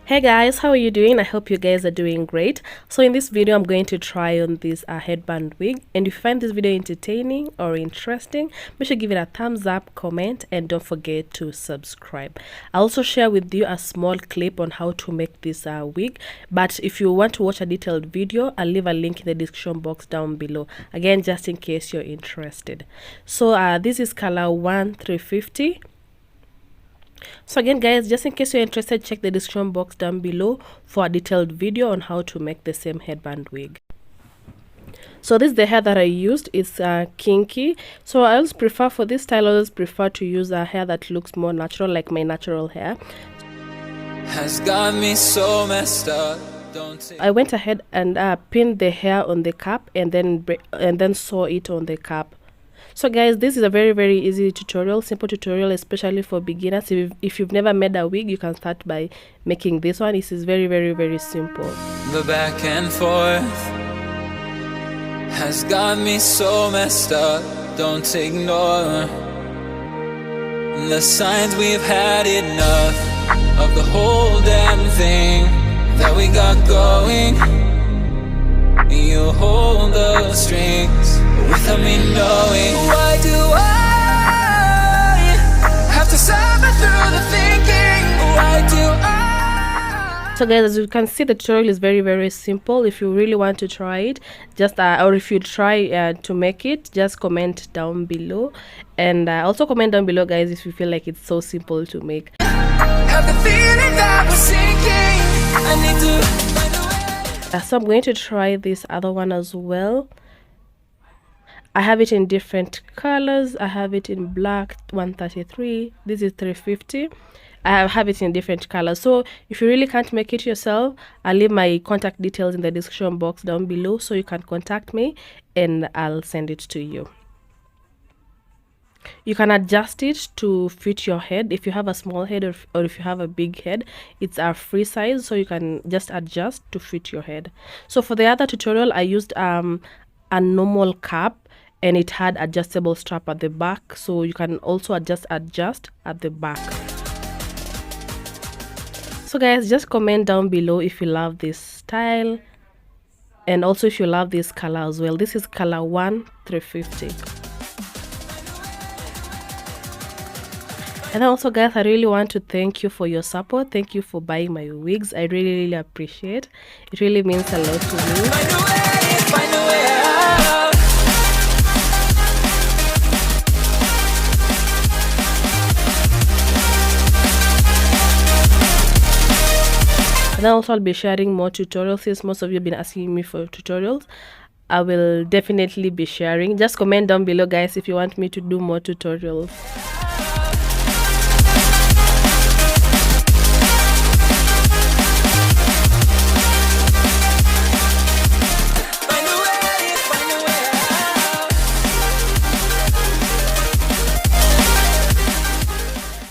Hey guys, how are you doing? I hope you guys are doing great. So in this video I'm going to try on this headband wig, and if you find this video entertaining or interesting, make sure to give it a thumbs up, comment, and don't forget to subscribe. I'll also share with you a small clip on how to make this wig, but if you want to watch a detailed video, I'll leave a link in the description box down below, again just in case you're interested. So this is color 1350. So again guys, just in case you're interested, check the description box down below for a detailed video on how to make the same headband wig. So this is the hair that I used. It's kinky, so I always prefer, for this style I always prefer to use a hair that looks more natural, like my natural hair. Has got me so messed up. I went ahead and pinned the hair on the cap and then sew it on the cap. So guys, this is a very easy tutorial, simple tutorial, especially for beginners. If you've never made a wig, you can start by making this one. This is very simple. The back and forth has got me so messed up. Don't ignore the signs. We've had enough of the whole damn thing that we got going. You hold the strings without me knowing. Why do I have to suffer through the thinking? Why do I? So guys, as you can see, the tutorial is very simple. If you really want to try it, just or if you try to make it, just comment down below, and also comment down below guys if you feel like it's so simple to make. Have the feeling that we're sinking. I need to find a way. So I'm going to try this other one as well. I have it in different colors. I have it in black 133. This is 350. I have it in different colors. So if you really can't make it yourself, I'll leave my contact details in the description box down below, so you can contact me and I'll send it to you. You can adjust it to fit your head. If you have a small head or if you have a big head, it's a free size, so you can just adjust to fit your head. So for the other tutorial, I used a normal cap, and it had adjustable strap at the back, so you can also adjust at the back. So guys, just comment down below if you love this style, and also if you love this color as well. This is color 1350. And also guys, I really want to thank you for your support. Thank you for buying my wigs. I really appreciate it. It really means a lot to me. Find a way out. And also I'll be sharing more tutorials, since most of you have been asking me for tutorials. I will definitely be sharing. Just comment down below guys if you want me to do more tutorials.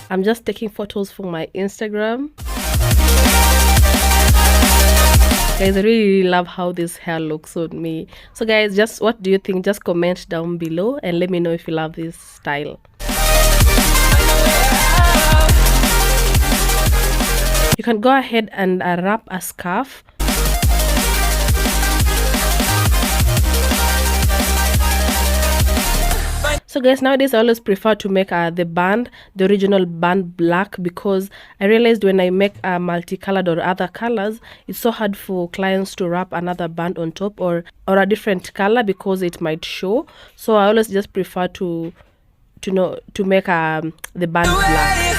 I'm just taking photos for my Instagram. Guys, I really love how this hair looks on me. So guys, just what do you think? Just comment down below and let me know if you love this style. You can go ahead and wrap a scarf. So guys, nowadays I always prefer to make the original band black, because I realized when I make multicolored or other colors, it's so hard for clients to wrap another band on top or a different color, because it might show. So I always just prefer to make the band black.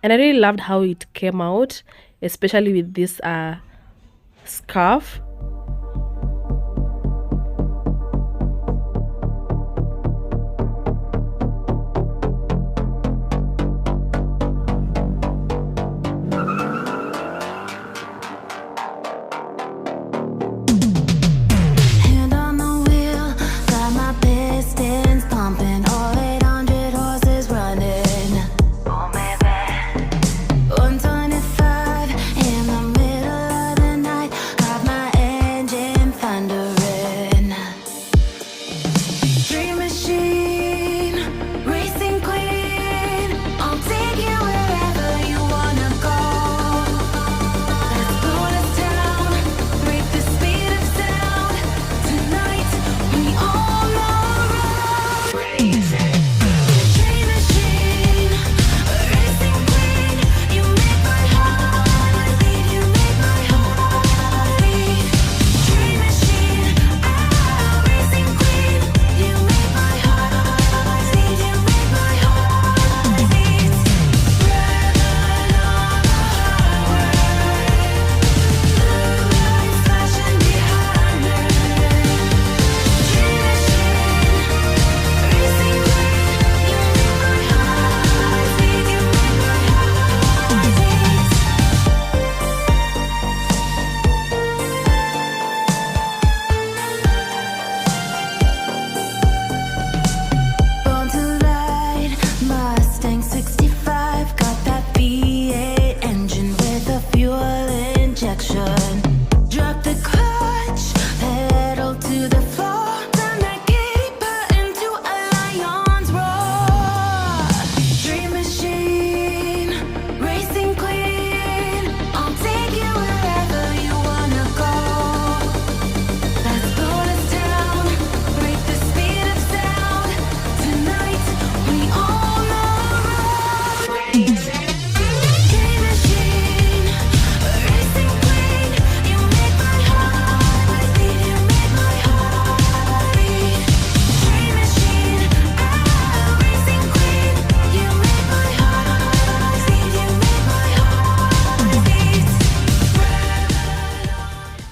And I really loved how it came out, especially with this scarf. In the middle of the night, got my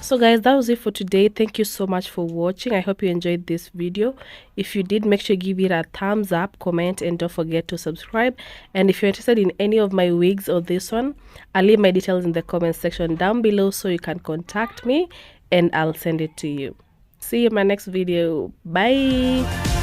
So guys, that was it for today. Thank you so much for watching. I hope you enjoyed this video. If you did, make sure you give it a thumbs up, comment, and don't forget to subscribe. And if you're interested in any of my wigs or this one, I'll leave my details in the comment section down below so you can contact me and I'll send it to you. See you in my next video. Bye.